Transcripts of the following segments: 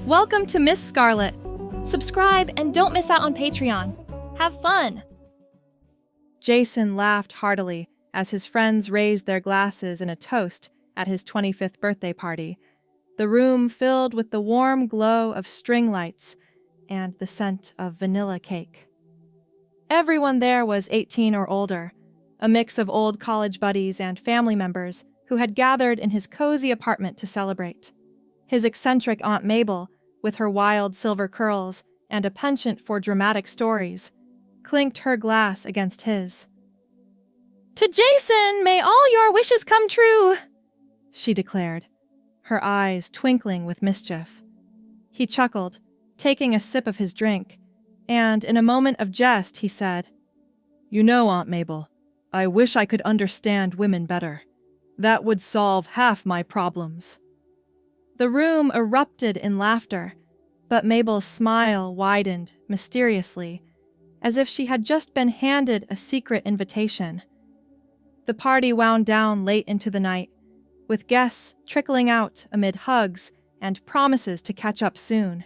Welcome to Miss Scarlett. Subscribe and don't miss out on Patreon. Have fun! Jason laughed heartily as his friends raised their glasses in a toast at his 25th birthday party, the room filled with the warm glow of string lights and the scent of vanilla cake. Everyone there was 18 or older, a mix of old college buddies and family members who had gathered in his cozy apartment to celebrate. His eccentric Aunt Mabel, with her wild silver curls and a penchant for dramatic stories, clinked her glass against his. "To Jason, may all your wishes come true," she declared, her eyes twinkling with mischief. He chuckled, taking a sip of his drink, and in a moment of jest he said, "You know, Aunt Mabel, I wish I could understand women better. That would solve half my problems." The room erupted in laughter, but Mabel's smile widened mysteriously, as if she had just been handed a secret invitation. The party wound down late into the night, with guests trickling out amid hugs and promises to catch up soon.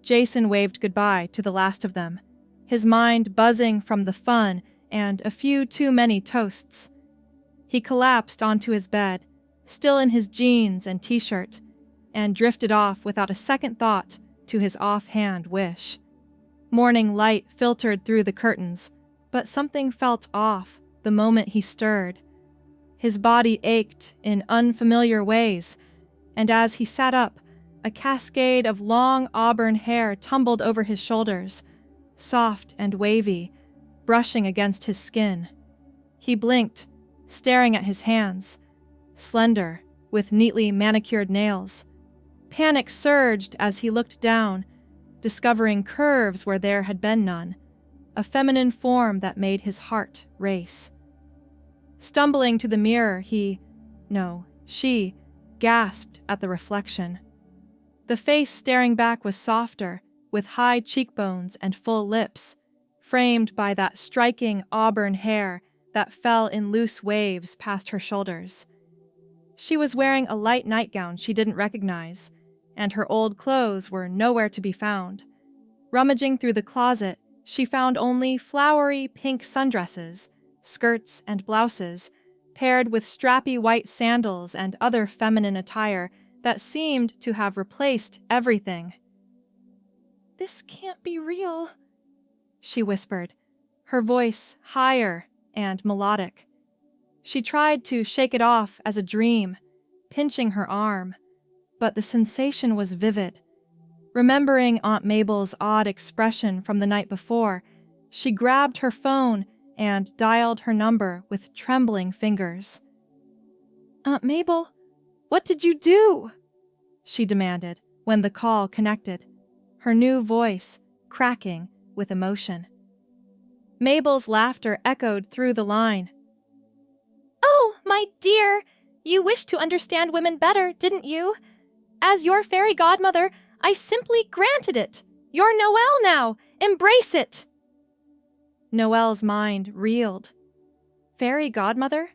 Jason waved goodbye to the last of them, his mind buzzing from the fun and a few too many toasts. He collapsed onto his bed, still in his jeans and t-shirt, and drifted off without a second thought to his offhand wish. Morning light filtered through the curtains, but something felt off the moment he stirred. His body ached in unfamiliar ways, and as he sat up, a cascade of long auburn hair tumbled over his shoulders, soft and wavy, brushing against his skin. He blinked, staring at his hands, slender, with neatly manicured nails. Panic surged as he looked down, discovering curves where there had been none, a feminine form that made his heart race. Stumbling to the mirror, she gasped at the reflection. The face staring back was softer, with high cheekbones and full lips, framed by that striking auburn hair that fell in loose waves past her shoulders. She was wearing a light nightgown she didn't recognize, and her old clothes were nowhere to be found. Rummaging through the closet, she found only flowery pink sundresses, skirts and blouses, paired with strappy white sandals and other feminine attire that seemed to have replaced everything. "This can't be real," she whispered, her voice higher and melodic. She tried to shake it off as a dream, pinching her arm, but the sensation was vivid. Remembering Aunt Mabel's odd expression from the night before, she grabbed her phone and dialed her number with trembling fingers. "Aunt Mabel, what did you do?" she demanded when the call connected, her new voice cracking with emotion. Mabel's laughter echoed through the line. "Oh, my dear, you wished to understand women better, didn't you? As your fairy godmother, I simply granted it. You're Noelle now. Embrace it." Noelle's mind reeled. Fairy godmother?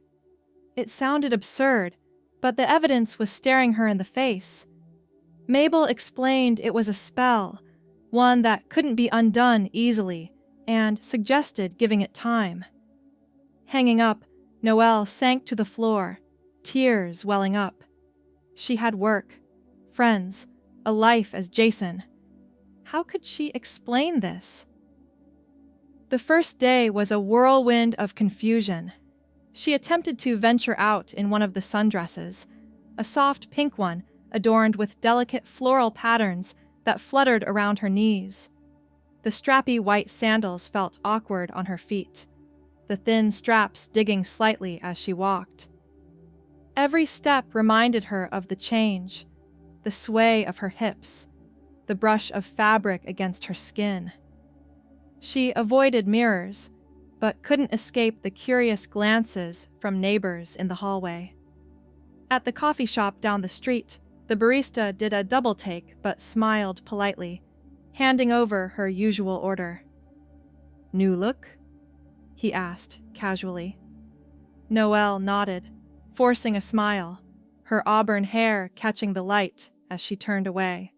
It sounded absurd, but the evidence was staring her in the face. Mabel explained it was a spell, one that couldn't be undone easily, and suggested giving it time. Hanging up, Noelle sank to the floor, tears welling up. She had work, friends, a life as Jason. How could she explain this? The first day was a whirlwind of confusion. She attempted to venture out in one of the sundresses, a soft pink one adorned with delicate floral patterns that fluttered around her knees. The strappy white sandals felt awkward on her feet, the thin straps digging slightly as she walked. Every step reminded her of the change, the sway of her hips, the brush of fabric against her skin. She avoided mirrors, but couldn't escape the curious glances from neighbors in the hallway. At the coffee shop down the street, the barista did a double take but smiled politely, handing over her usual order. "New look?" he asked casually. Noelle nodded, forcing a smile, her auburn hair catching the light as she turned away.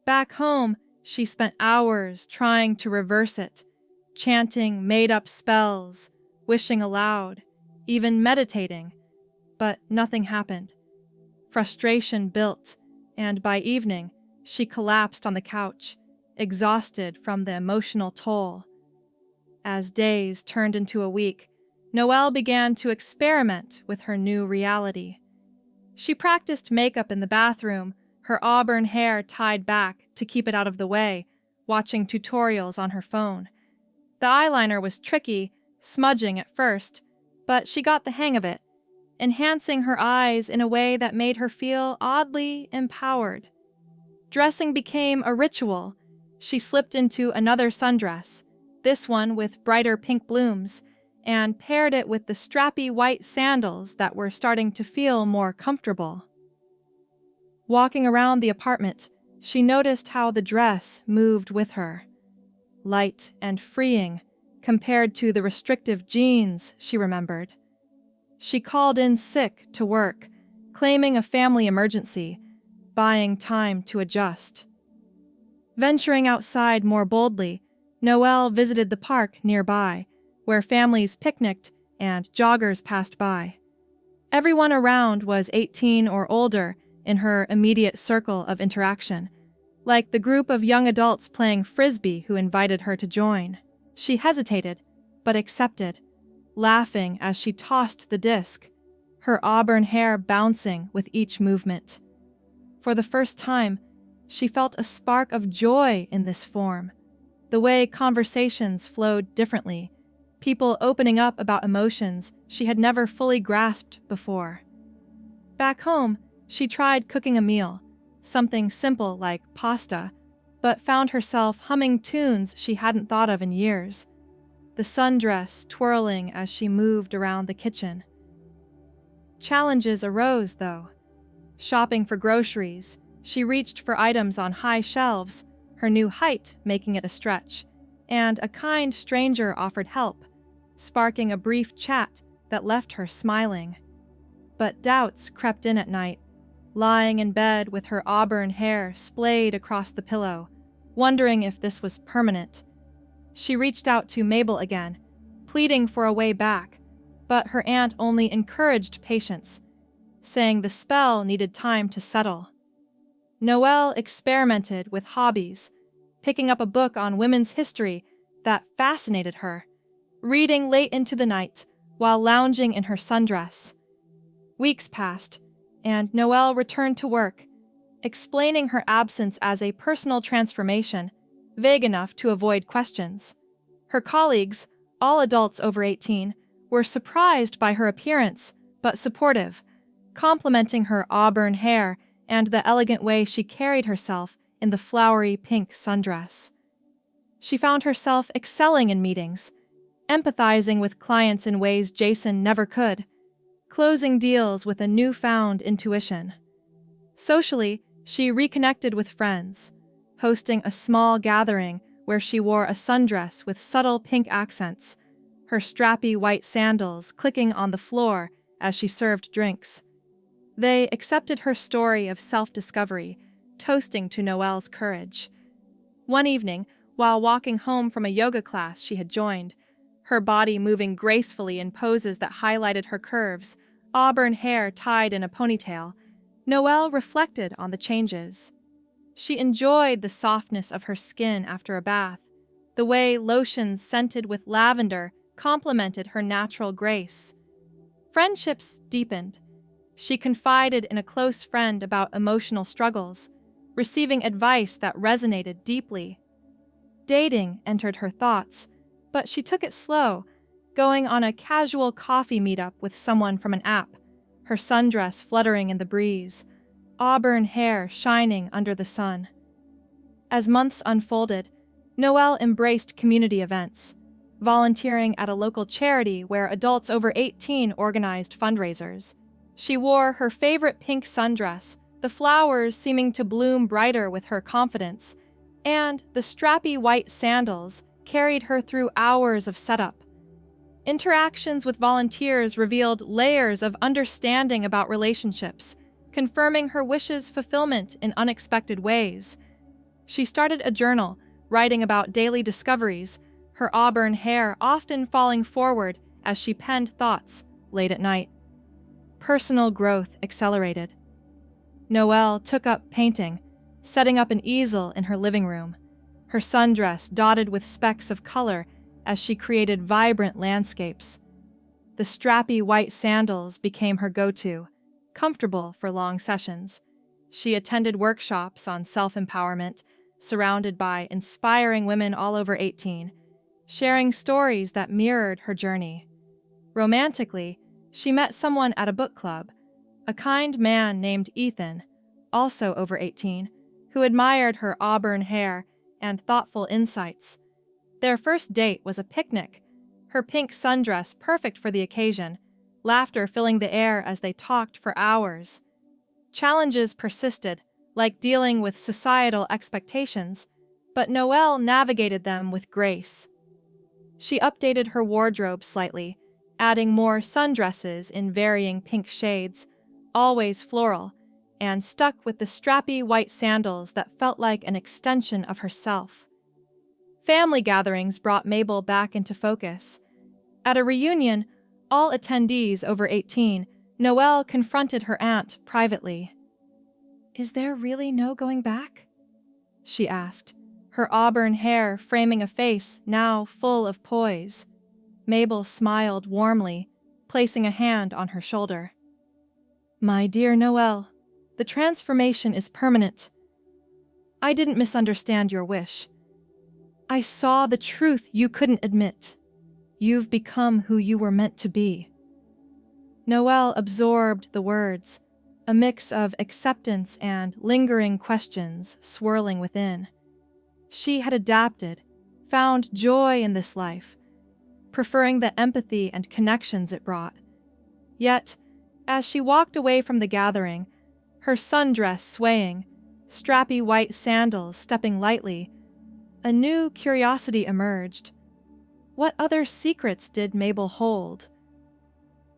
Back home, she spent hours trying to reverse it, chanting made-up spells, wishing aloud, even meditating, but nothing happened. Frustration built, and by evening, she collapsed on the couch, exhausted from the emotional toll. As days turned into a week, Noelle began to experiment with her new reality. She practiced makeup in the bathroom, her auburn hair tied back to keep it out of the way, watching tutorials on her phone. The eyeliner was tricky, smudging at first, but she got the hang of it, enhancing her eyes in a way that made her feel oddly empowered. Dressing became a ritual. She slipped into another sundress, this one with brighter pink blooms, and paired it with the strappy white sandals that were starting to feel more comfortable. Walking around the apartment, she noticed how the dress moved with her. Light and freeing compared to the restrictive jeans she remembered. She called in sick to work, claiming a family emergency, buying time to adjust. Venturing outside more boldly, Noelle visited the park nearby, where families picnicked and joggers passed by. Everyone around was 18 or older in her immediate circle of interaction, like the group of young adults playing frisbee who invited her to join. She hesitated, but accepted, laughing as she tossed the disc, her auburn hair bouncing with each movement. For the first time, she felt a spark of joy in this form, the way conversations flowed differently, people opening up about emotions she had never fully grasped before. Back home, she tried cooking a meal, something simple like pasta, but found herself humming tunes she hadn't thought of in years, the sundress twirling as she moved around the kitchen. Challenges arose, though. Shopping for groceries, she reached for items on high shelves, her new height making it a stretch, and a kind stranger offered help, sparking a brief chat that left her smiling. But doubts crept in at night, lying in bed with her auburn hair splayed across the pillow, wondering if this was permanent. She reached out to Mabel again, pleading for a way back, but her aunt only encouraged patience, saying the spell needed time to settle. Noelle experimented with hobbies, picking up a book on women's history that fascinated her, reading late into the night while lounging in her sundress. Weeks passed, and Noelle returned to work, explaining her absence as a personal transformation, vague enough to avoid questions. Her colleagues, all adults over 18, were surprised by her appearance, but supportive, complimenting her auburn hair and the elegant way she carried herself in the flowery pink sundress. She found herself excelling in meetings, empathizing with clients in ways Jason never could, closing deals with a newfound intuition. Socially, she reconnected with friends, hosting a small gathering where she wore a sundress with subtle pink accents, her strappy white sandals clicking on the floor as she served drinks. They accepted her story of self-discovery, toasting to Noelle's courage. One evening, while walking home from a yoga class she had joined, her body moving gracefully in poses that highlighted her curves, auburn hair tied in a ponytail, Noelle reflected on the changes. She enjoyed the softness of her skin after a bath, the way lotions scented with lavender complemented her natural grace. Friendships deepened. She confided in a close friend about emotional struggles, receiving advice that resonated deeply. Dating entered her thoughts, but she took it slow, going on a casual coffee meetup with someone from an app, her sundress fluttering in the breeze, auburn hair shining under the sun. As months unfolded, Noelle embraced community events, volunteering at a local charity where adults over 18 organized fundraisers. She wore her favorite pink sundress, the flowers seeming to bloom brighter with her confidence, and the strappy white sandals carried her through hours of setup. Interactions with volunteers revealed layers of understanding about relationships, confirming her wishes' fulfillment in unexpected ways. She started a journal, writing about daily discoveries, her auburn hair often falling forward as she penned thoughts late at night. Personal growth accelerated. Noelle took up painting, setting up an easel in her living room, her sundress dotted with specks of color as she created vibrant landscapes. The strappy white sandals became her go-to, comfortable for long sessions. She attended workshops on self-empowerment, surrounded by inspiring women all over 18, sharing stories that mirrored her journey. Romantically, she met someone at a book club, a kind man named Ethan, also over 18, who admired her auburn hair and thoughtful insights. Their first date was a picnic, her pink sundress perfect for the occasion, laughter filling the air as they talked for hours. Challenges persisted, like dealing with societal expectations, but Noelle navigated them with grace. She updated her wardrobe slightly, adding more sundresses in varying pink shades, always floral, and stuck with the strappy white sandals that felt like an extension of herself. Family gatherings brought Mabel back into focus. At a reunion, all attendees over 18, Noelle confronted her aunt privately. "Is there really no going back?" she asked, her auburn hair framing a face now full of poise. Mabel smiled warmly, placing a hand on her shoulder. "My dear Noelle, the transformation is permanent. I didn't misunderstand your wish. I saw the truth you couldn't admit. You've become who you were meant to be." Noelle absorbed the words, a mix of acceptance and lingering questions swirling within. She had adapted, found joy in this life, preferring the empathy and connections it brought. Yet, as she walked away from the gathering, her sundress swaying, strappy white sandals stepping lightly, a new curiosity emerged. What other secrets did Mabel hold?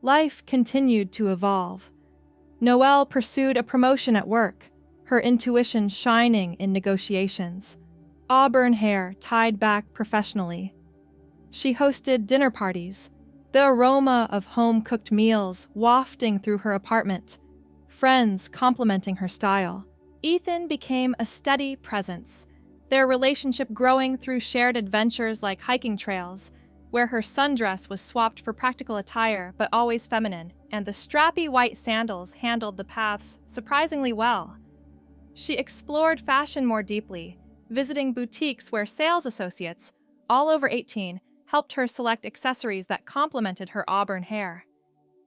Life continued to evolve. Noelle pursued a promotion at work, her intuition shining in negotiations, auburn hair tied back professionally. She hosted dinner parties, the aroma of home-cooked meals wafting through her apartment, friends complimenting her style. Ethan became a steady presence, their relationship growing through shared adventures like hiking trails, where her sundress was swapped for practical attire but always feminine, and the strappy white sandals handled the paths surprisingly well. She explored fashion more deeply, visiting boutiques where sales associates, all over 18, helped her select accessories that complemented her auburn hair.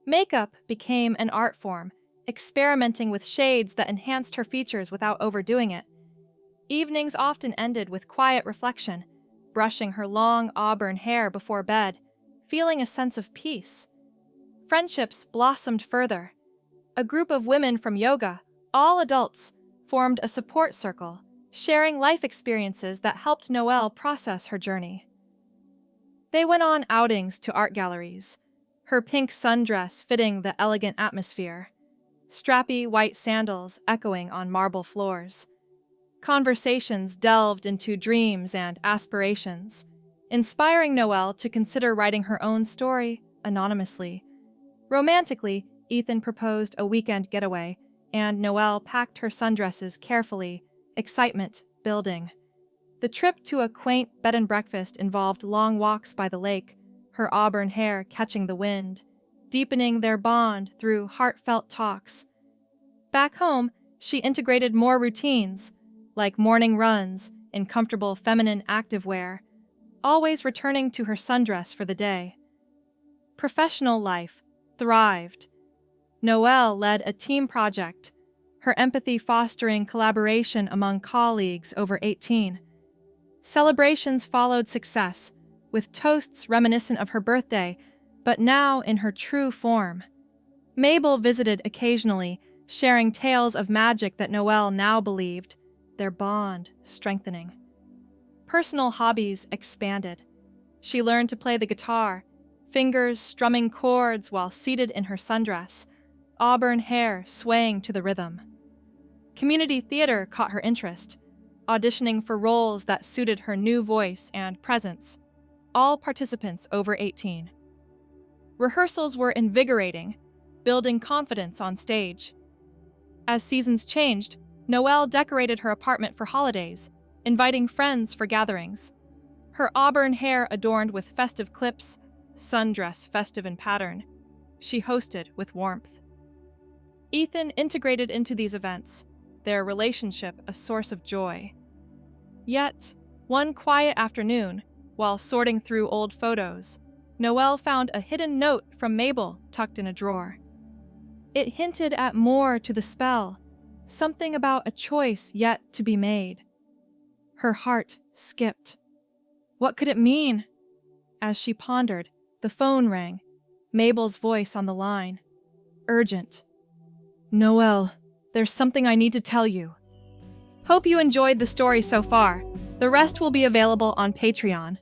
Makeup became an art form, experimenting with shades that enhanced her features without overdoing it. Evenings often ended with quiet reflection, brushing her long auburn hair before bed, feeling a sense of peace. Friendships blossomed further. A group of women from yoga, all adults, formed a support circle, sharing life experiences that helped Noelle process her journey. They went on outings to art galleries, her pink sundress fitting the elegant atmosphere, strappy white sandals echoing on marble floors. Conversations delved into dreams and aspirations, inspiring Noelle to consider writing her own story anonymously. Romantically, Ethan proposed a weekend getaway, and Noelle packed her sundresses carefully, excitement building. The trip to a quaint bed and breakfast involved long walks by the lake, her auburn hair catching the wind, deepening their bond through heartfelt talks. Back home, she integrated more routines, like morning runs in comfortable feminine activewear, always returning to her sundress for the day. Professional life thrived. Noelle led a team project, her empathy fostering collaboration among colleagues over 18. Celebrations followed success, with toasts reminiscent of her birthday, but now in her true form. Mabel visited occasionally, sharing tales of magic that Noelle now believed, their bond strengthening. Personal hobbies expanded. She learned to play the guitar, fingers strumming chords while seated in her sundress, auburn hair swaying to the rhythm. Community theater caught her interest, auditioning for roles that suited her new voice and presence, all participants over 18. Rehearsals were invigorating, building confidence on stage. As seasons changed, Noelle decorated her apartment for holidays, inviting friends for gatherings. Her auburn hair adorned with festive clips, sundress festive in pattern, she hosted with warmth. Ethan integrated into these events, their relationship a source of joy. Yet, one quiet afternoon, while sorting through old photos, Noelle found a hidden note from Mabel tucked in a drawer. It hinted at more to the spell, something about a choice yet to be made. Her heart skipped. What could it mean? As she pondered, the phone rang, Mabel's voice on the line. Urgent. Noelle, there's something I need to tell you. Hope you enjoyed the story so far. The rest will be available on Patreon.